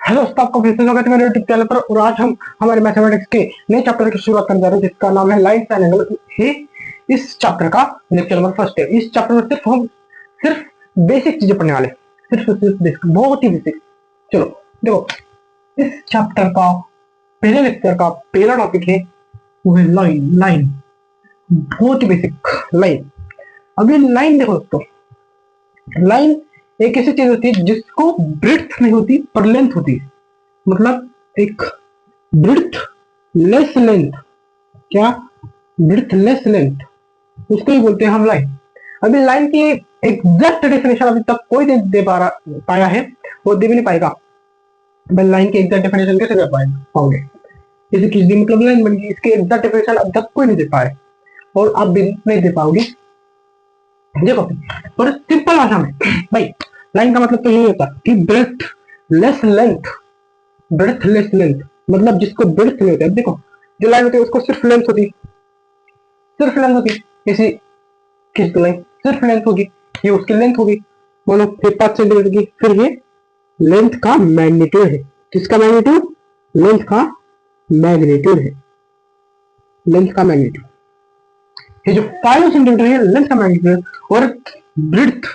Hello दोस्तों, आपका फिर से स्वागत है मेरे यूट्यूब चैनल पर। और आज हम हमारे मैथमेटिक्स के नए चैप्टर की शुरुआत करने जा रहे हैं जिसका नाम है लाइन्स एंड एंगल है। इस चैप्टर का लेक्चर नंबर फर्स्ट है। इस चैप्टर में सिर्फ बेसिक चीजें पढ़ने वाले, सिर्फ बेसिक, बहुत ही बेसिक। चलो देखो, इस चैप्टर का पहले लेक्चर का पहला टॉपिक है वो है लाइन। लाइन बहुत ही बेसिक लाइन। अभी लाइन देखो दोस्तों, लाइन एक ऐसी चीज होती है जिसको ब्रेड्थ नहीं होती पर लेंथ होती है। मतलब एक ब्रेड्थ लेस लेंथ, क्या ब्रेड्थ लेस लेंथ, उसको ही बोलते हैं हम लाइन। अभी लाइन की एग्जैक्ट डेफिनेशन अभी तक कोई नहीं दे पाया है, वो दे भी नहीं पाएगा। भाई लाइन की एग्जैक्ट डेफिनेशन कैसे दे पाओगे? जैसे किस दिन मतलब लाइन बन गई, इसकी एग्जैक्ट डेफिनेशन अभी तक कोई नहीं दे पाए और आप भी नहीं दे पाओगे। देखो पर सिंपल भाषा में भाई, लाइन का मतलब तो यही होता है कि breadth less length, breadth less length मतलब जिसको ब्रेड्थ नहीं होती। अब देखो, जो लाइन होती है उसको सिर्फ लेंथ होती, सिर्फ लेंथ होती। किसी किस लाइन सिर्फ लेंथ होगी, ये उसकी लेंथ होगी, बोलो 5 सेंटीमीटर की। फिर ये लेंथ का मैग्नीट्यूड है। किसका मैग्नीट्यूड? लेंथ का मैग्नीट्यूड है, लेंथ का मैग्नीट्यूड। ये जो 5 सेंटीमीटर है लेंथ का मैग्नीट्यूड। और ब्रेड्थ,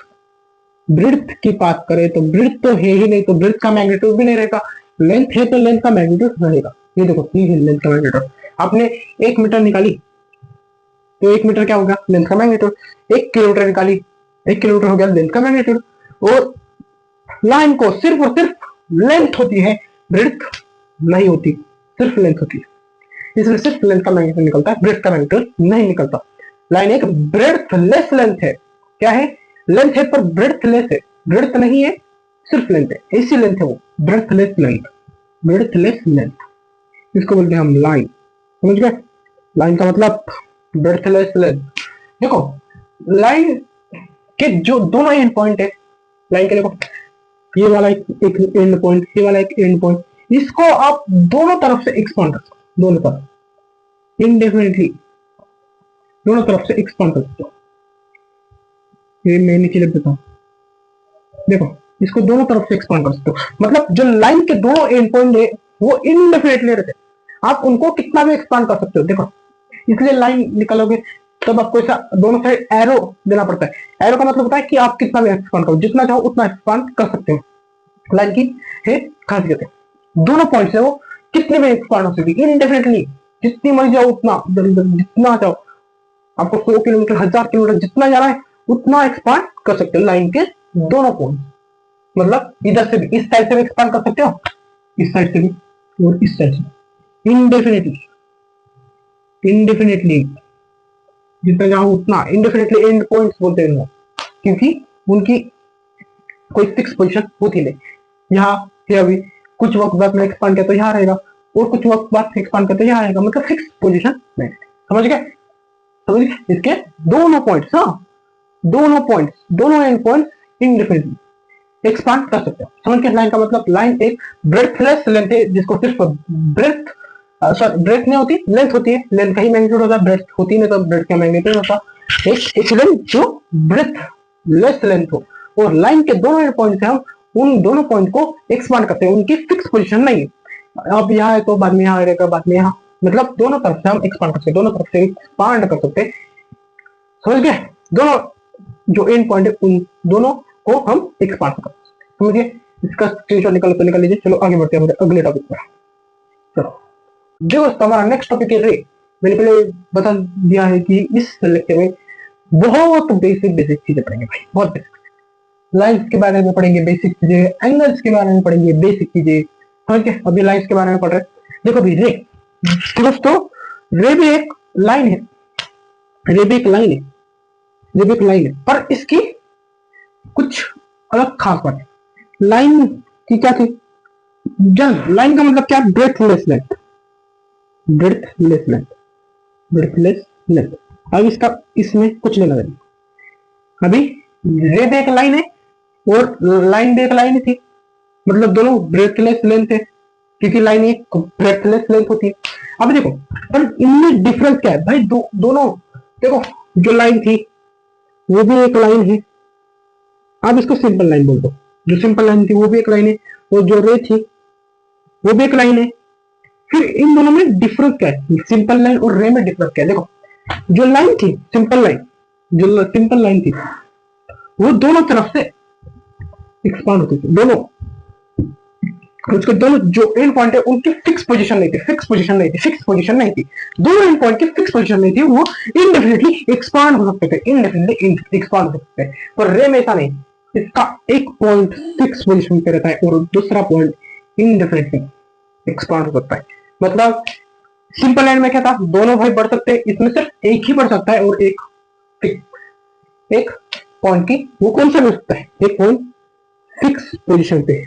ब्रेड्थ की बात करें तो ब्रेड्थ तो है ही नहीं, तो ब्रेड्थ का मैग्नीट्यूड भी नहीं रहेगा। लेंथ है तो लेंथ का मैग्नीट्यूड रहेगा। ये देखो, ये है लेंथ का मैग्नीट्यूड। आपने 1 मीटर निकाली तो 1 मीटर क्या होगा? लेंथ का मैग्नीट्यूड। 1 किलोमीटर निकाली, 1 किलोमीटर हो गया लेंथ का मैग्नीट्यूड। और लाइन को सिर्फ और सिर्फ लेंथ होती है, ब्रेड्थ नहीं होती, सिर्फ लेंथ होती है। इसलिए सिर्फ लेंथ का मैग्नीट्यूड निकलता है, ब्रेड्थ का मैग्नीट्यूड नहीं निकलता। लाइन एक ब्रेड्थ लेस लेंथ है। क्या है? लेंथ है पर ब्रेड्थ लेस है। ब्रेड्थ नहीं है, सिर्फ लेंथ है, ऐसी लेंथ है वो, breadth less length, breadth less length. इसको बोलते हैं हम लाइन। समझ गए? लाइन का मतलब ब्रेड्थ लेस लेंथ। देखो, लाइन के जो दोनों एंड पॉइंट है लाइन के, देखो ये वाला एक एंड पॉइंट, ये वाला एक एंड पॉइंट, इसको आप दोनों तरफ से एक्सपांड कर सकते हो, दोनों तरफ इनडेफिनेटली, दोनों तरफ से एक्सपांड कर सकते हो। ये मैं नीचे लिख देता हूँ। देखो, इसको दोनों तरफ से एक्सपांड कर सकते हो। मतलब जो लाइन के दोनों एंड पॉइंट है वो इनडेफिनेटली रहते, आप उनको कितना भी एक्सपांड कर सकते हो। देखो, इसलिए लाइन निकालोगे तब आपको ऐसा दोनों साइड एरो देना पड़ता है। एरो का मतलब होता है कि आप कितना भी एक्सपांड करो, जितना चाहो उतना एक्सपांड कर सकते हो। लाइन की है खासियत है, दोनों पॉइंट है वो कितने भी एक्सपांड हो सकती है इनडेफिनेटली, जितनी मर्जी जाओ उतना, जितना चाहो। आपको 100 किलोमीटर, 1000 किलोमीटर जितना जाना है उतना एक्सपांड कर सकते हो लाइन के दोनों पॉइंट। मतलब इधर से भी, इस साइड से भी एक्सपांड कर सकते हो, इस साइड से भी और इस साइड से, इनडेफिनेटली, इनडेफिनेटली जितना चाहो उतना। इनडेफिनेटली एंड पॉइंट्स बोलते हैं क्योंकि उनकी कोई फिक्स पोजीशन होती नहीं। यहाँ है अभी, कुछ वक्त बाद में एक्सपांड किया तो यहाँ रहेगा, और कुछ वक्त बाद एक्सपांड किया तो यहाँ रहेगा, मतलब फिक्स पोजीशन नहीं। समझ गए? समझ गए? इसके दोनों पॉइंट्स, हाँ दोनों पॉइंट्स, दोनों एंड पॉइंट्स इनडेफिनेटली एक्सपांड कर सकते हो। समझ गए? लाइन का मतलब लाइन एक ब्रेडथलेस लेंथ है जिसको सिर्फ ब्रेथ, सॉरी ब्रेथ नहीं होती, लेंथ होती है। लेंथ का ही मैग्नीट्यूड होता है, ब्रेथ होती नहीं तो ब्रेथ का मैग्नीट्यूड होता। एक लेंथ जो ब्रेथ लेस लेंथ हो, और लाइन के दोनों एंड पॉइंट से हम उन दोनों पॉइंट को एक्सपांड करते हैं, उनकी फिक्स पोजीशन नहीं है। अब यहाँ है तो बाद में यहाँ रहेगा, बाद में यहाँ, मतलब दोनों तरफ से हम एक्सपांड कर सकते हैं, दोनों तरफ से एक्सपांड कर सकते हैं। समझ गए? दोनों जो एंड पॉइंट है उन दोनों को हम एक्सपांड कर सकते हैं। समझिए? इसका स्क्रीनशॉट निकाल तो निकाल लीजिए। चलो आगे बढ़ते हैं हमारे अगले टॉपिक पर। चलो देखो दोस्तों, हमारा नेक्स्ट टॉपिक है रे। मैंने पहले बता दिया है कि इस लेक्चर में बहुत बेसिक बेसिक चीजें पढ़ेंगे भाई, बहुत बेसिक। लाइन्स के बारे में पढ़ेंगे बेसिक चीजें, एंगल्स के बारे में पढ़ेंगे बेसिक चीजें। समझ गए? अभी लाइन्स के बारे में पढ़ रहे हैं। देखो भाई, रे दोस्तों, रे भी एक लाइन है, रे भी एक लाइन है, रे भी एक लाइन है, पर इसकी कुछ अलग खास बात है। लाइन की क्या थी? लाइन का मतलब क्या? Breathless length, breathless length, breathless length. अब इसका इसमें कुछ लेना देना। अभी रे भी एक लाइन है और लाइन भी एक लाइन थी, मतलब दोनों ब्रेथलेस लेंथ है, क्योंकि लाइन एक ब्रेथलेस लेंथ होती है। अब देखो, पर इनमें डिफरेंस क्या है भाई? दोनों देखो, जो लाइन थी वो भी एक लाइन है, आप इसको सिंपल लाइन बोल दो। जो सिंपल लाइन थी वो भी एक लाइन है, और जो रे थी वो भी एक लाइन है। फिर इन दोनों में डिफरेंस क्या है, सिंपल लाइन और रे में डिफरेंस क्या है? देखो, जो लाइन थी सिंपल लाइन, जो सिंपल लाइन थी वो दोनों तरफ से एक्सपांड होती थी, दोनों, उसके दोनों जो एंड पॉइंट है उनकी फिक्स पोजीशन नहीं थी, फिक्स पोजीशन नहीं थी, फिक्स पोजीशन नहीं थी, दोनों एंड पॉइंट की फिक्स पोजीशन नहीं थी, वो इनडेफिनेटली एक्सपांड हो सकते थे, इनडेफिनेटली एक्सपांड हो सकते थे। पर रे में ऐसा नहीं, इसका एक पॉइंट फिक्स पोजीशन पे रहता है और दूसरा पॉइंट इनडेफिनेटली एक्सपांड हो सकता है। मतलब सिंपल लाइन में क्या था, दोनों भाई बढ़ सकते हैं, इसमें सिर्फ एक ही बढ़ सकता है और एक पॉइंट की वो कौन सा हो सकता है, एक पॉइंट फिक्स पोजीशन पे,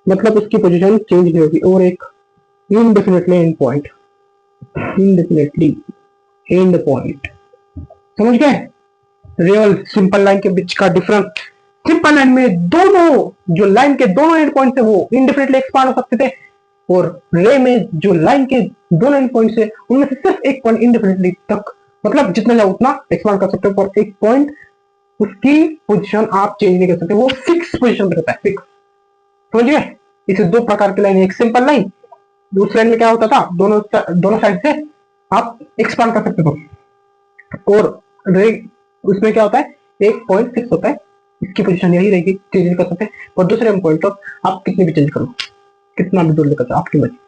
मतलब उसकी पोजीशन चेंज नहीं होगी, और एक indefinitely and point, indefinitely and point. समझ गए रियल सिंपल लाइन के बीच का डिफरेंस? सिंपल लाइन में दोनों, जो लाइन के दोनों एंड पॉइंट है वो इनडेफिनेटली एक्सपांड हो सकते थे, और रे में जो लाइन के दोनों एंड पॉइंट है उनमें से सिर्फ एक पॉइंट इनडेफिनेटली तक, मतलब जितना चाहे उतना एक्सपांड कर सकते हो, पर एक पॉइंट उसकी पोजीशन आप चेंज नहीं कर सकते, वो फिक्स पोजीशन पे रहता है, फिक्स। समझ गए? इसे दो प्रकार की लाइन, एक सिंपल लाइन, दूसरी लाइन में क्या होता था, दोनों साइड से आप एक्सपांड कर सकते हो, और रे उसमें क्या होता है, एक पॉइंट फिक्स होता है, इसकी पोजीशन यही रहेगी, चेंज नहीं कर सकते, और दूसरे पॉइंट तो आप कितने भी चेंज करो, कितना भी दूर लेकर जाओ, आपकी मर्जी।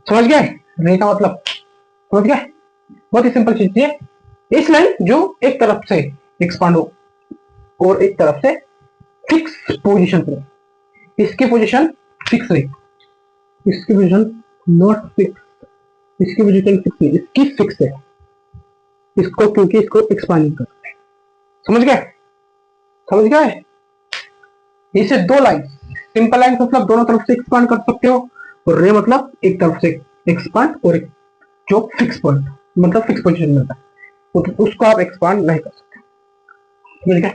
समझ गए रे का मतलब? समझ गए? बहुत ही सिंपल चीज है, इस लाइन जो एक तरफ से एक्सपांड हो और एक तरफ से फिक्स पोजीशन पे, इसकी पोजीशन फिक्स है, इसकी पोजीशन नॉट फिक्स, इसकी पोजीशन फिक्स नहीं, इसकी फिक्स है, इसको क्योंकि इसको एक्सपांड कर सकते हैं। समझ गए? समझ गए? इसे दो लाइन, सिंपल लाइन मतलब दोनों तरफ से एक्सपांड कर सकते हो, और रे मतलब एक तरफ से एक्सपांड और एक जो फिक्स पॉइंट, मतलब फिक्स पोजीशन में होता है, तो उसको आप एक्सपांड नहीं कर सकते। समझ गए?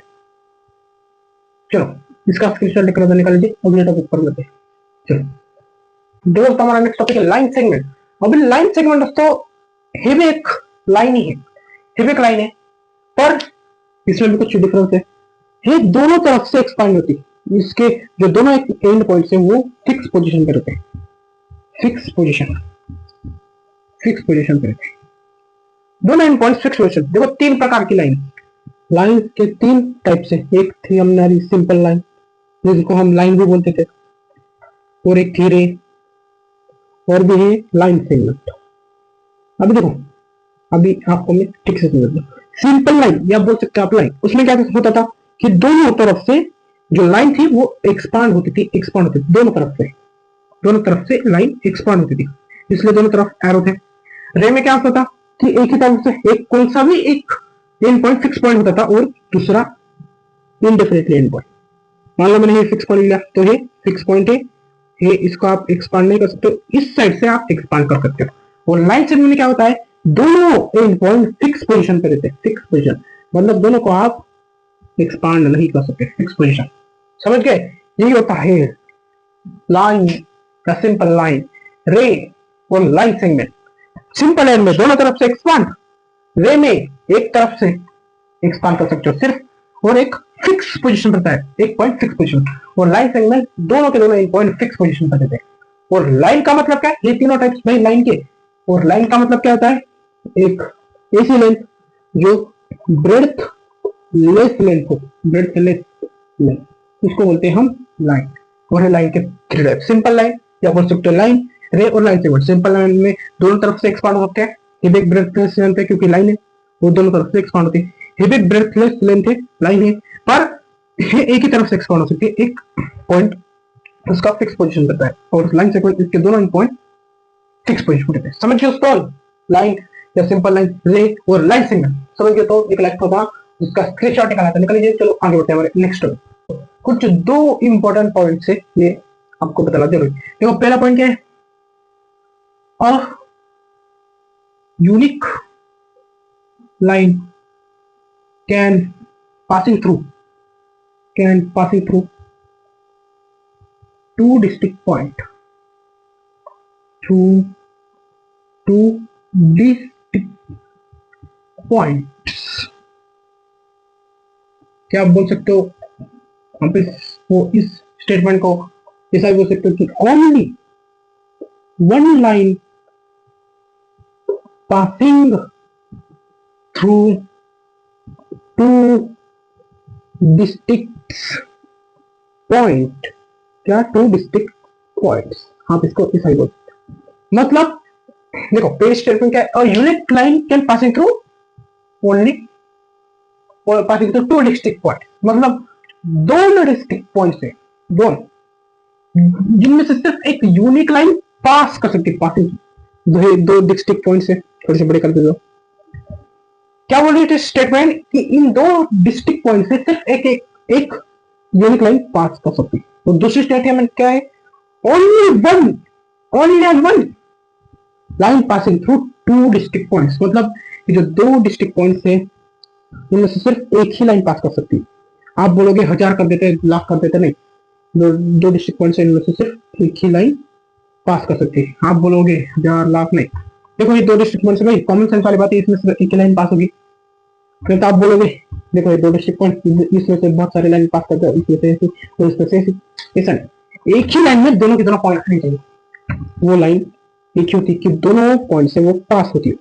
चलो इसका स्क्रीनशॉट लेकर निकाल लीजिए, अगले टॉपिक पर मिलते हैं। चलो दोस्तों, हमारा नेक्स्ट टॉपिक है लाइन सेगमेंट। अभी लाइन सेगमेंट दोस्तों ये भी एक लाइन ही है, ये भी एक लाइन है, पर इसमें भी कुछ डिफरेंस है। ये दोनों तरफ से एक्सपांड होती है, इसके जो दोनों एंड पॉइंट्स हैं वो फिक्स पोजीशन पे रहते हैं, फिक्स पोजीशन, फिक्स पोजीशन पे रहते हैं, दोनों एंड पॉइंट्स फिक्स पोजीशन। देखो तीन प्रकार की लाइन, लाइन के तीन टाइप से, एक थी हमारी सिंपल लाइन जिसको हम लाइन भी बोलते थे, और एक थी रे, और भी है लाइन सेगमेंट। अभी देखो, अभी आपको मैं ठीक से समझ दूं, सिंपल लाइन या बोल सकते हैं आप लाइन, उसमें क्या होता था कि दोनों तरफ से जो लाइन थी वो एक्सपांड होती थी, एक्सपांड होती थी दोनों तरफ से, दोनों तरफ से लाइन एक्सपांड होती थी, इसलिए दोनों तरफ एरो थे। रे में क्या होता था कि एक ही तरफ से एक कौन सा भी एक एंड पॉइंट फिक्स पॉइंट होता था, और दूसरा इनडेफिनेटली एंड पॉइंट। मान लो मैंने ये फिक्स पॉइंट लिया, तो ये फिक्स पॉइंट है, ये इसको आप एक्सपांड नहीं कर सकते, इस साइड से आप एक्सपांड कर सकते हो। और लाइन सेगमेंट में क्या होता है, दोनों एंड पॉइंट फिक्स पोजीशन पे रहते हैं, फिक्स पोजीशन, मतलब दोनों को आप एक्सपांड नहीं कर सकते, फिक्स पोजीशन। समझ गए? यही होता है लाइन या सिंपल लाइन, रे और लाइन सेगमेंट। सिंपल लाइन में दोनों तरफ से एक्सपांड, रे में एक तरफ से एक्सपांड कर सकते हो सिर्फ, और एक फिक्स पोजीशन रहता है, एक पॉइंट फिक्स पोजीशन। और लाइन सेगमेंट दोनों के दोनों एक पॉइंट फिक्स पोजीशन पर रहते हैं। और लाइन का मतलब क्या है, ये तीनों टाइप्स भाई लाइन के। और लाइन का मतलब क्या होता है, एक ऐसी लेंथ जो ब्रेड्थ लेस लेंथ हो, ब्रेड्थ लेस लेंथ, इसको बोलते हैं हम लाइन। और लाइन के थ्री टाइप, सिंपल लाइन या बोल सकते हो लाइन, रे और लाइन सेगमेंट। सिंपल लाइन में दोनों तरफ से एक्सपांड हो सकते हैं, ये एक ब्रेड्थलेस लेंथ है क्योंकि लाइन है, वो दोनों तरफ से एक्सपांड होती है। ये भी ब्रेथलेस लेंथ है, लाइन है, पर ये एक ही तरफ से एक्सपांड हो सकती है, एक पॉइंट उसका फिक्स पोजीशन करता है, और लाइन सेगमेंट इसके दोनों पॉइंट फिक्स पोजीशन करते हैं। समझ गए दोस्तों? लाइन या सिंपल लाइन, रे और लाइन सेगमेंट समझ गए? तो एक लाइक होगा जिसका स्क्रीनशॉट निकाला था, निकाल लीजिए। चलो आगे बढ़ते हैं हमारे नेक्स्ट टॉपिक। कुछ दो इंपॉर्टेंट पॉइंट्स है, ये आपको बताना जरूरी। देखो पहला पॉइंट क्या है, a unique line can passing through two distinct point, through two distinct points। क्या आप बोल सकते हो हम पे वो इस स्टेटमेंट को ऐसा बोल सकते हो कि one line passing through two district point, क्या टू डिस्ट्रिक्ट पॉइंट्स, आप इसको इस बोल, मतलब देखो पेज स्टेटमेंट क्या है, a unit line can passing through only passing through two district point, मतलब दोनों डिस्ट्रिक्ट पॉइंट से, दोनों जिनमें से सिर्फ एक यूनिक लाइन पास कर सकती है, पासिंग दो डिस्ट्रिक्ट पॉइंट से, थोड़े से बड़े कर दो। क्या बोल रही है स्टेटमेंट कि इन दो डिस्ट्रिक्ट पॉइंट से सिर्फ एक यूनिक लाइन पास कर सकती है। तो दूसरी स्टेटमेंट क्या है, only one line passing through two distinct points, मतलब ये जो दो डिस्ट्रिक्ट पॉइंट्स है उनमें से सिर्फ एक ही लाइन पास कर सकती है। आप बोलोगे 1000 कर देते, लाख कर देते, नहीं, दो डिस्ट्रिक्ट पॉइंट्स है, इनमें से सिर्फ एक ही लाइन पास कर सकती है। आप बोलोगे 1000 लाख, नहीं, देखो ये दो डिस्ट्रिक्ट पॉइंट्स है भाई, कॉमन सेंस वाली बात है, इसमें से एक ही लाइन पास होगी। फिर तो आप बोलोगे देखो ये दो डिस्ट्रिक्ट पॉइंट, इसमें से बहुत सारे लाइन पास करते हैं, इसमें से ऐसे और इसमें से ऐसा नहीं, एक ही लाइन में दोनों की दोनों पॉइंट आनी चाहिए, वो लाइन एक ही होती है कि दोनों पॉइंट से वो पास होती है,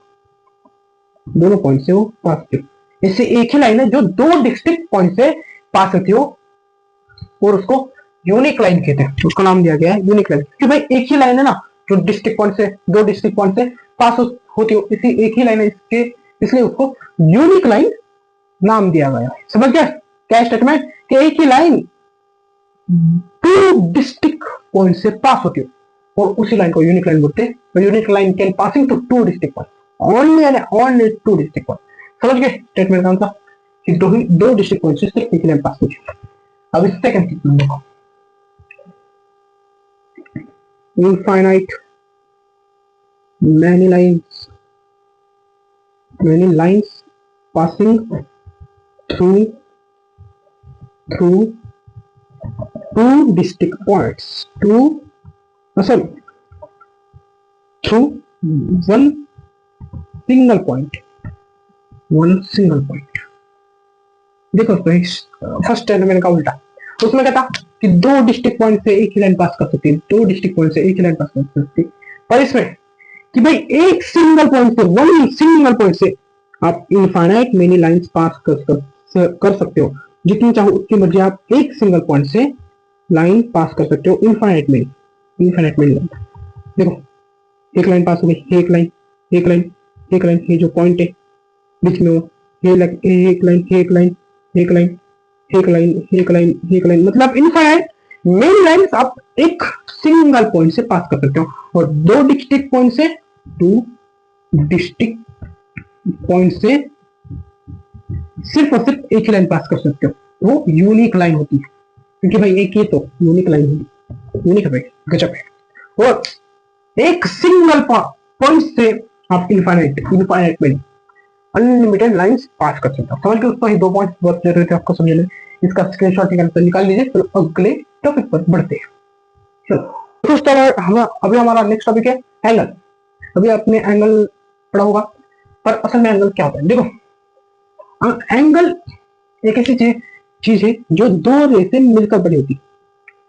दोनों पॉइंट से वो पास होती है। इससे एक ही लाइन है जो दो डिस्ट्रिक्ट पॉइंट से पास होती हो और उसको यूनिक लाइन कहते हैं, उसका नाम दिया गया है यूनिक लाइन, कि भाई एक ही लाइन है ना जो डिस्ट्रिक्ट पॉइंट से, दो डिस्ट्रिक्ट पॉइंट से पास होती हो, इसी एक ही लाइन है इसके, इसलिए उसको यूनिक लाइन नाम दिया गया है। समझ गया क्या स्टेटमेंट, कि एक ही लाइन टू डिस्ट्रिक्ट पॉइंट से पास होती हो और उसी लाइन को यूनिक लाइन बोलते हैं। Unique line can passing to two district point, only two district point. समझ गए स्टेटमेंट का आंसर, कि दो डिस्ट्रिक्ट पॉइंट से सिर्फ एक लाइन पास होती है। अब इस सेकंड स्टेटमेंट देखो, infinite many lines passing through two distinct points, through one single point, देखो फर्स्ट स्टेटमेंट का उल्टा, उसमें क्या था कि दो डिस्ट्रिक्ट पॉइंट से एक ही लाइन पास कर सकती है, दो डिस्ट्रिक्ट पॉइंट से एक ही लाइन पास कर सकती है, पर इसमें कि भाई एक सिंगल पॉइंट से, वन सिंगल पॉइंट से आप इनफाइनाइट मेनी लाइंस पास कर सकते हो, जितनी चाहो उतनी मर्जी आप एक सिंगल पॉइंट से लाइन पास कर सकते हो, इनफाइनाइट मेनी लाइन। देखो एक लाइन पास हो गई, एक लाइन, ये जो पॉइंट है बीच में वो एक लाइन, मतलब इनफाइनाइट मेनी लाइंस आप एक सिंगल पॉइंट से पास कर सकते हो, और दो डिस्ट्रिक्ट पॉइंट से, टू डिस्ट्रिक्ट पॉइंट से सिर्फ और सिर्फ एक ही लाइन पास कर सकते हो, वो यूनिक लाइन होती है, क्योंकि भाई एक ही तो यूनिक लाइन होगी, यूनिक है भाई, गजब है। और एक सिंगल पॉइंट से आप इनफाइनाइट में अनलिमिटेड लाइंस पास कर सकते हो। समझ के उसको ही दो पॉइंट बहुत जरूरी है आपको समझने, इसका स्क्रीनशॉट निकाल लीजिए, फिर अगले टॉपिक पर बढ़ते हैं। चलो दोस्तों, अभी हमारा नेक्स्ट टॉपिक है एंगल। अभी आपने एंगल पढ़ा होगा, पर असल में एंगल क्या होता है। देखो एंगल एक ऐसी चीज है जो दो रे से मिलकर बनी होती है,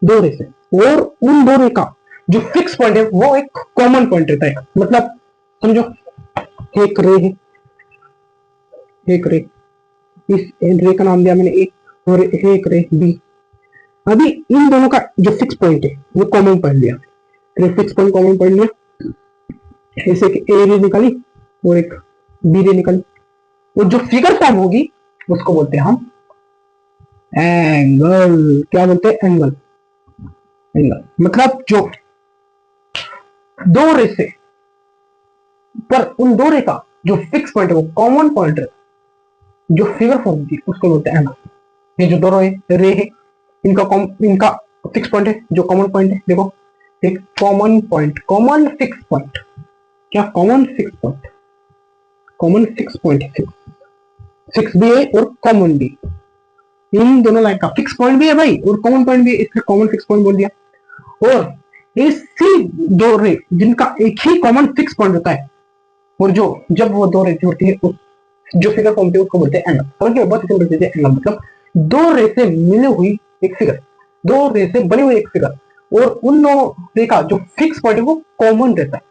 दो रे से, और उन दो रे का जो फिक्स पॉइंट है वो एक कॉमन पॉइंट रहता है। मतलब समझो एक रे है, एक रे, इस रे का नाम दिया मैंने ए, और एक रे बी। अभी इन दोनों का जो फिक्स पॉइंट है वो कॉमन पॉइंट लिया, फिर फिक्स पॉइंट कॉमन पॉइंट लिया, ऐसे ए रे निकाली और एक बी रे निकाली, और जो फिगर फॉर्म होगी उसको बोलते हैं हम एंगल। क्या बोलते हैं, एंगल। मतलब जो दो रे से, पर उन दो रे का जो फिक्स पॉइंट है वो कॉमन पॉइंट है, जो फिगर फॉर्म होती है उसको बोलते हैं एंगल। ये जो दोनों रे है इनका फिक्स पॉइंट है, जो कॉमन पॉइंट है, देखो एक common point, common fix point, क्या कॉमन फिक्स पॉइंट है, फिक्स भी है और कॉमन भी, इन दोनों लाइन का फिक्स पॉइंट भी है भाई और कॉमन पॉइंट भी है, इसलिए कॉमन फिक्स पॉइंट बोल दिया। और इसी दो रे जिनका एक ही कॉमन फिक्स पॉइंट होता है, और जो जब वो दो रे जुड़ती है जो फिगर फॉर्म होती है उसको बोलते हैं एंगल। समझिए बहुत सिंपल चीज है एंगल, मतलब दो रे से मिली हुई एक फिगर, दो रे से बनी हुई एक फिगर, और उन दोनों रे का जो फिक्स पॉइंट है वो कॉमन रहता है।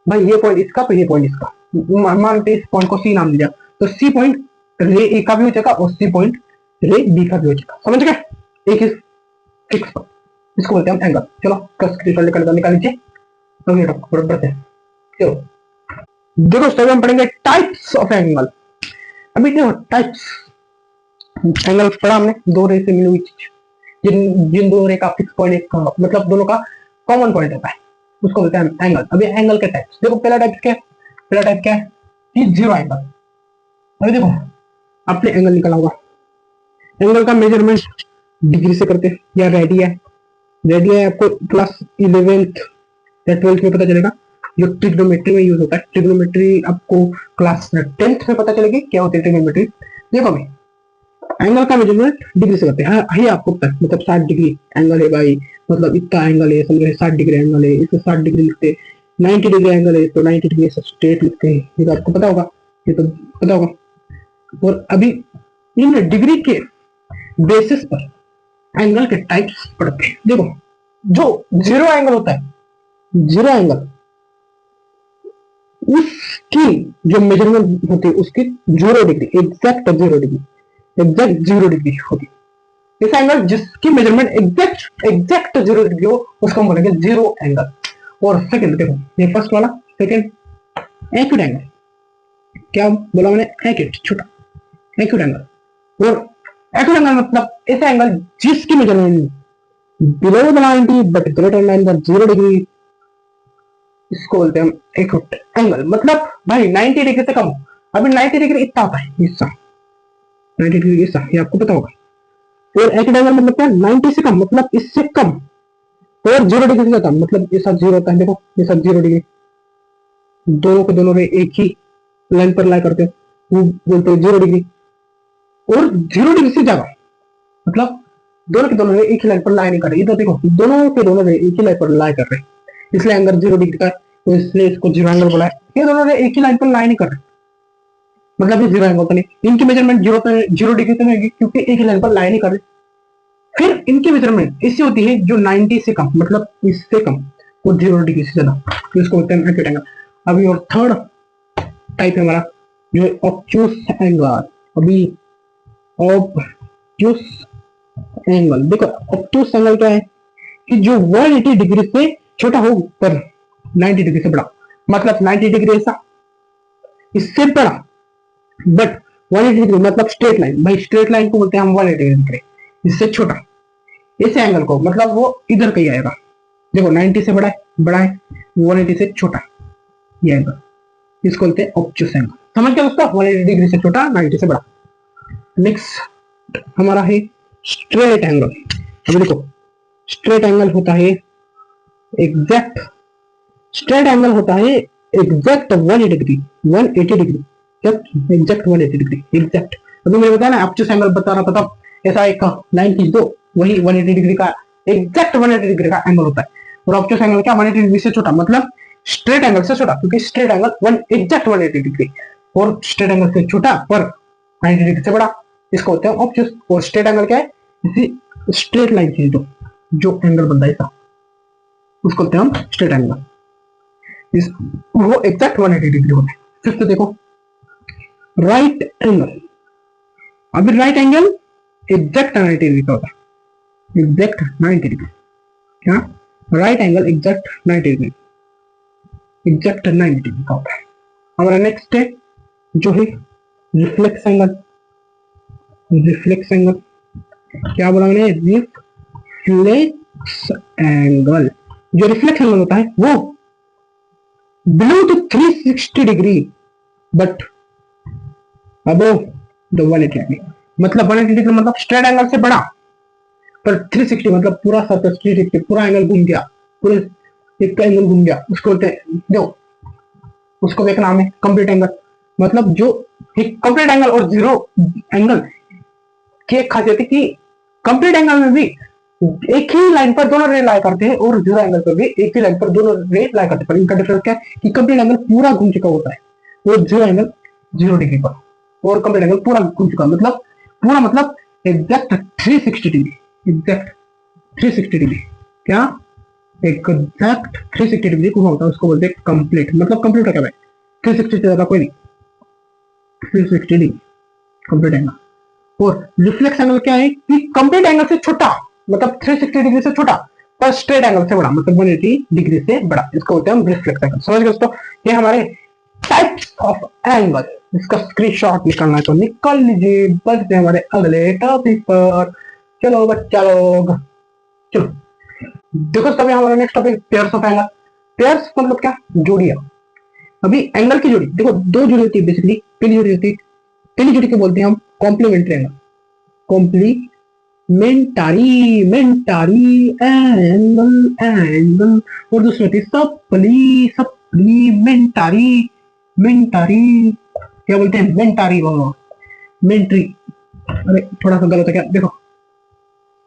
भाई ये पॉइंट इसका तो ये पॉइंट इसका, मान लेते इस पॉइंट को सी नाम दिया, तो सी पॉइंट रे ए का भी हो जाएगा और सी पॉइंट रे बी का भी हो जाएगा। समझ गए? एक इस फिक्स पर, इसको बोलते हैं हम एंगल। चलो प्लस निकाल लीजिए, तो ये बढ़ते हैं। चलो देखो स्टेप हम पढ़ेंगे टाइप्स ऑफ एंगल। अभी देखो टाइप्स एंगल पढ़ा हमने, दो रे से मिली हुई चीज, जिन जिन दो रे का फिक्स पॉइंट एक मतलब दोनों का कॉमन पॉइंट होता है, उसको बोलते हैं एंगल। अभी एंगल के टाइप्स देखो, पहला टाइप क्या है? पहला टाइप क्या है कि जीरो एंगल। अभी देखो आपने एंगल निकाला होगा, एंगल का मेजरमेंट डिग्री से करते हैं या रेडियन। रेडियन आपको क्लास 11th या 12th में पता चलेगा, जो ट्रिग्नोमेट्री में यूज होता है। ट्रिग्नोमेट्री आपको क्लास 10th में पता चलेगी क्या होती है ट्रिग्नोमेट्री। देखो भाई एंगल का मेजरमेंट डिग्री से करते हैं, ये आपको पता है, मतलब 60 डिग्री एंगल है भाई, मतलब इतना एंगल है, समझे 60 डिग्री एंगल है, इसे 60 डिग्री लिखते हैं। 90 डिग्री एंगल है तो 90 डिग्री से स्ट्रेट लिखते हैं, ये तो आपको पता होगा, ये तो पता होगा। और अभी इन डिग्री के बेसिस पर एंगल के टाइप्स पढ़ते हैं। देखो जो जीरो एंगल होता है, जीरो एंगल उसकी जो मेजरमेंट होती है उसकी 0 degree, exact 0 degree, exact 0 degree होगी। इस एंगल जिसकी मेजरमेंट एग्जैक्ट 0 डिग्री हो उसको हम बोलेंगे जीरो एंगल। और सेकंड देखो, ये फर्स्ट वाला, सेकंड एक्यूट एंगल। क्या बोला मैंने? एक्यूट, छोटा एक्यूट एंगल। और एक्यूट एंगल मतलब ऐसा एंगल जिसकी measurement below the 90 but greater than the 0 degree, इसको बोलते हैं हम एक्यूट एंगल। मतलब भाई 90 डिग्री से कम, अभी 90 डिग्री इतना होता है, हिस्सा 90 डिग्री हिस्सा, ये आपको पता होगा। और एक्यूट एंगल मतलब क्या? 90 से कम, मतलब इससे कम, और 0 डिग्री से ज्यादा, मतलब ये सब जीरो होता है। देखो ये सब 0 डिग्री, दोनों के दोनों एक ही लाइन पर लाई करते हैं, वो बोलते हैं 0 डिग्री। और 0 डिग्री से ज्यादा मतलब दोनों के दोनों एक ही लाइन पर लाई नहीं कर रहे। इधर देखो दोनों के दोनों एक ही लाइन पर लाई कर रहे हैं, इसलिए एंगल 0 डिग्री का है, तो इसलिए इसको जीरो एंगल बोला है। ये दोनों एक ही लाइन पर लाई नहीं कर रहे, मतलब ये जीरो एंगल तो नहीं। इनकी मेजरमेंट 0 डिग्री तो नहीं होगी क्योंकि एक ही लाइन पर लाई नहीं कर रहे। फिर इनकी मेजरमेंट इससे होती है जो 90 से कम, मतलब इससे कम, वो 0 डिग्री से ज्यादा, तो इसको बोलते हैं एक्यूट एंगल। अभी और थर्ड टाइप है हमारा जो ऑब्ट्यूस एंगल। अभी ऑब्ट्यूस एंगल देखो, ऑब्ट्यूस एंगल क्या है कि जो 180 डिग्री से छोटा हो पर 90 डिग्री से बड़ा, मतलब 90 डिग्री ऐसा इससे बड़ा, बट 180 डिग्री मतलब स्ट्रेट लाइन, भाई स्ट्रेट लाइन को बोलते हैं हम 180 डिग्री, इससे छोटा इस एंगल को, मतलब वो इधर का ही आएगा। देखो 90 से बड़ा है, 180 से छोटा, ये एंगल इसको बोलते हैं ऑब्ट्यूस एंगल। समझ गया उसका? 180 डिग्री से छोटा, 90 से बड़ा। नेक्स्ट हमारा है स्ट्रेट एंगल। अभी देखो स्ट्रेट एंगल होता है एग्जैक्ट, स्ट्रेट एंगल होता है exact 180 degree, 180 degree, exact 180 degree, exact. अभी मैंने बताया ना ऑब्ट्यूस एंगल बता रहा था, तब ऐसा एक लाइन खींच दो, वही 180 डिग्री का, एग्जैक्ट 180 डिग्री का एंगल होता है। और ऑब्ट्यूस एंगल क्या? 180 डिग्री से छोटा, मतलब स्ट्रेट एंगल से छोटा, क्योंकि स्ट्रेट एंगल एग्जैक्ट 180 डिग्री और स्ट्रेट एंगल से छोटा पर 90 डिग्री से बड़ा, इसको होते हैं ऑब्ट्यूस। और स्ट्रेट एंगल क्या है? इसी स्ट्रेट लाइन खींच दो, जो एंगल बनता है ऐसा, उसको होते हैं हम स्ट्रेट एंगल, वो एग्जैक्ट 180 डिग्री होता है। फिर तो देखो राइट एंगल। अभी राइट एंगल एग्जैक्ट 90 डिग्री का होता है, एग्जैक्ट 90 डिग्री। क्या? Right angle exact 90 degree, exact 90 degree का होता है। हमारा नेक्स्ट है जो है रिफ्लेक्स एंगल। रिफ्लेक्स एंगल क्या बोला मैंने? रिफ्लेक्स एंगल, जो रिफ्लेक्स एंगल होता है वो below the 360 degree but above the 180 degree, मतलब 180 डिग्री मतलब स्ट्रेट एंगल से बड़ा, पर 360 मतलब पूरा सर्कल 360, पूरा एंगल घूम गया, पूरे एक एंगल घूम गया, उसको बोलते हैं, देखो उसको एक नाम है कंप्लीट एंगल। मतलब जो कंप्लीट एंगल और जीरो एंगल की एक खासियत है कि कंप्लीट एंगल में भी एक ही लाइन पर दोनों रे लाई करते हैं और जीरो एंगल पर भी एक ही लाइन पर दोनों रे लाई करते हैं, पर इनका डिफरेंस क्या है कि कंप्लीट एंगल पूरा घूम चुका होता है और जीरो एंगल 0 डिग्री पर, और कंप्लीट एंगल पूरा घूम चुका, मतलब पूरा मतलब एग्जैक्ट 360 डिग्री, एग्जैक्ट 360 डिग्री। क्या? एग्जैक्ट 360 डिग्री को होता है उसको बोलते हैं कंप्लीट। मतलब कंप्लीट क्या है, 360 से ज्यादा कोई नहीं, 360 डिग्री कंप्लीट एंगल। और रिफ्लेक्स एंगल क्या है कि कंप्लीट एंगल से छोटा, मतलब 360 डिग्री से छोटा पर स्ट्रेट एंगल से बड़ा, मतलब 180 डिग्री से बड़ा, इसको बोलते हैं हम रिफ्लेक्स एंगल। समझ गए दोस्तों, ये हमारे टाइप्स ऑफ एंगल। इसका स्क्रीनशॉट निकालना है तो निकाल लीजिए। बढ़ते हैं हमारे अगले टॉपिक पर। चलो बच्चा लोग, चलो देखो तभी हमारा next topic pairs of angle. Pairs मतलब क्या, जोड़ियां। अभी एंगल की जोड़ी देखो, दो जोड़ी होती है बेसिकली। पहली जोड़ी होती है, पहली जोड़ी को बोलते हैं हम कॉम्प्लीमेंट्री एंगल, कॉम्प्लीमेंटारी मेंटारी एंगल। और दूसरी होती है सप्लीमेंटारी मेंटारी, क्या बोलते हैं मेंटारी वो मेंट्री, अरे थोड़ा सा गलत है क्या, देखो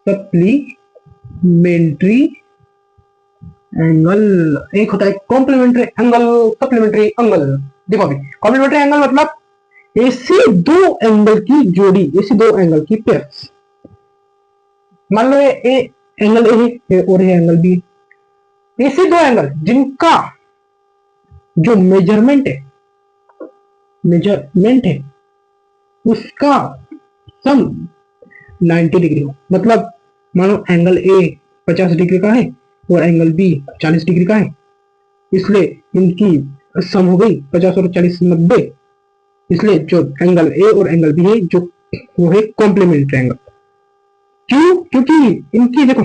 सप्लीमेंट्री एंगल। एक होता है कॉम्प्लीमेंट्री एंगल, सप्लीमेंट्री एंगल। देखो अभी कॉम्प्लीमेंट्री एंगल मतलब ऐसे दो एंगल की जोड़ी, ऐसे दो एंगल की पेयर्स। मान लो ये एंगल ए है और ये एंगल बी, ऐसे दो एंगल जिनका जो मेजरमेंट है उसका सम 90 डिग्री हो। मतलब मानो एंगल ए 50 डिग्री का है और एंगल बी 40 डिग्री का है, इसलिए इनकी सम हो गई 50 और 40 90। इसलिए जो एंगल ए और एंगल बी है जो वो है कॉम्प्लीमेंट्री एंगल। क्यों, क्योंकि इनकी देखो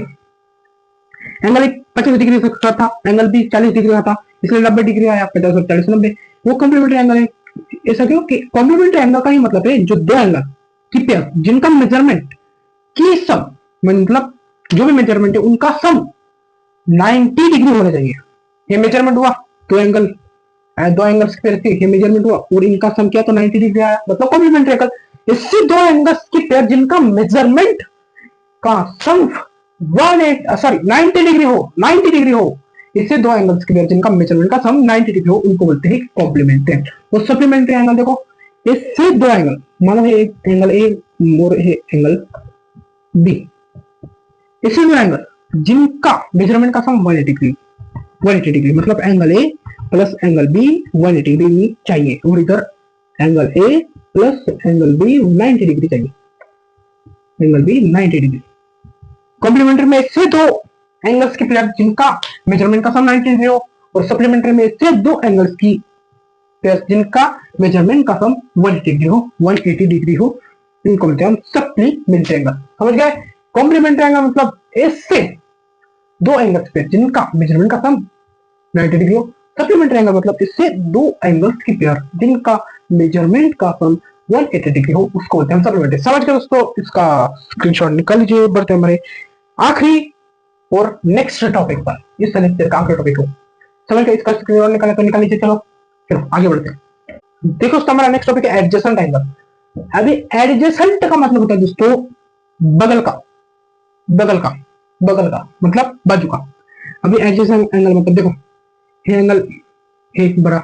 एंगल एक 50 डिग्री का था, एंगल बी 40 डिग्री का था, इसलिए 90 डिग्री आया, 50 और 40 90, वो कॉम्प्लीमेंट्री एंगल है। ऐसा क्यों कि कॉम्प्लीमेंट्री एंगल का ही मतलब है जो दो एंगल की पेयर जिनका मेजरमेंट की सम, मतलब जो भी मेजरमेंट है उनका सम 90 डिग्री होना चाहिए। ये मेजरमेंट हुआ, दो एंगल, दो एंगल्स की पेयर थी, ये मेजरमेंट हुआ और इनका सम किया तो 90 डिग्री आया, मतलब कॉम्प्लीमेंट्री एंगल। इससे दो एंगल्स की पेयर जिनका मेजरमेंट का सम 90 डिग्री हो, 90 डिग्री हो, इससे दो एंगल्स की पेयर जिनका मेजरमेंट का सम 90 डिग्री हो उनको बोलते हैं कॉम्प्लीमेंट्री एंगल। और सप्लीमेंट्री एंगल देखो, इससे दो एंगल, मानो एक एंगल ए और एंगल बी, इससे दो एंगल जिनका मेजरमेंट का सम 180 डिग्री, मतलब angle A plus angle B 180 degree चाहिए और इधर angle A plus angle B 90 degree चाहिए, एंगल बी 90 डिग्री। कॉम्प्लीमेंट्री में से दो एंगल्स की पेयर जिनका मेजरमेंट का सम 90 डिग्री हो और सप्लीमेंट्री में से दो एंगल्स की पेयर जिनका मेजरमेंट का सम 180 डिग्री हो, इनको बोलते हैं हम सप्लीमेंट्री एंगल। समझ गए, कॉम्प्लीमेंट्री एंगल मतलब ऐसे दो एंगल्स पे जिनका मेजरमेंट का सम 90 डिग्री हो। सप्लीमेंट्री एंगल मतलब इससे दो एंगल्स की पेयर जिनका मेजरमेंट का सम 180 डिग्री हो, उसको बोलते हैं सप्लीमेंट्री। समझ गए दोस्तों, इसका स्क्रीनशॉट निकाल लीजिए। बढ़ते हमारे आखिरी और नेक्स्ट टॉपिक पर, इस लेक्चर का आखिरी टॉपिक हो। समझ गए, इसका स्क्रीनशॉट निकाले तो निकाल लीजिए। चलो चलो आगे बढ़ते हैं। देखो दोस्तों हमारा नेक्स्ट टॉपिक है एडजेसेंट एंगल। अभी एडजेसेंट का मतलब होता है दोस्तों बगल का, बगल का, बगल का मतलब बाजू का। अभी एडजेसेंट एंगल मतलब देखो ये एंगल एक बड़ा,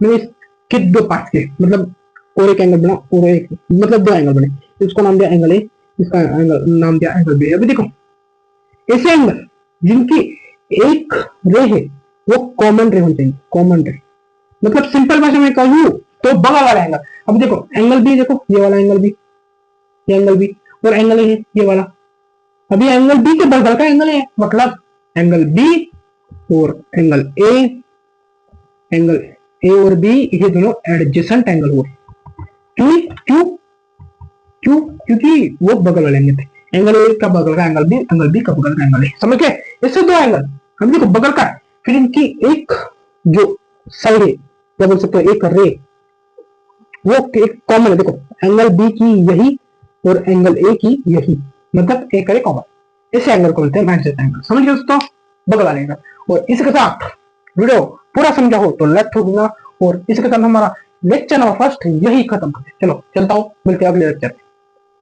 मैंने इसके दो पार्ट के, मतलब और एक एंगल बना और एक, मतलब दो एंगल बने, इसको नाम दिया एंगल ए, इसका एंगल नाम दिया एंगल बी। अभी देखो ऐसे एंगल जिनकी एक रे है वो कॉमन रे होनी चाहिए, कॉमन रे, मतलब सिंपल भाषा में कहूं तो बगल वाला एंगल। अब देखो एंगल बी, देखो ये वाला एंगल बी, ये एंगल बी, और एंगल ए ये वाला। अभी एंगल बी के बगल का एंगल है, मतलब एंगल बी और एंगल ए, एंगल ए और बी ये दोनों एडजेसेंट एंगल हुए। क्यों क्यों क्यों, क्योंकि वो बगल वाले एंगल थे। एंगल ए का बगल का एंगल बी का बगल का एंगल है। समझ गए, इससे दो एंगल हम देखो बगल का है, फिर इनकी एक जो साइड है क्या बोल सकते हो एक रे, वो एक कॉमन है। देखो एंगल बी की यही और एंगल ए की यही, मतलब एक रे कॉमन। इस एंगल को बोलते हैं एडजेसेंट एंगल। समझ गए दोस्तों, बगल वाले एंगल। और इसके साथ वीडियो पूरा समझा हो तो लेफ्ट हो दूंगा, और इसके साथ हमारा लेक्चर नंबर फर्स्ट यही खत्म करते। चलो चलता हूँ, मिलते हैं अगले लेक्चर।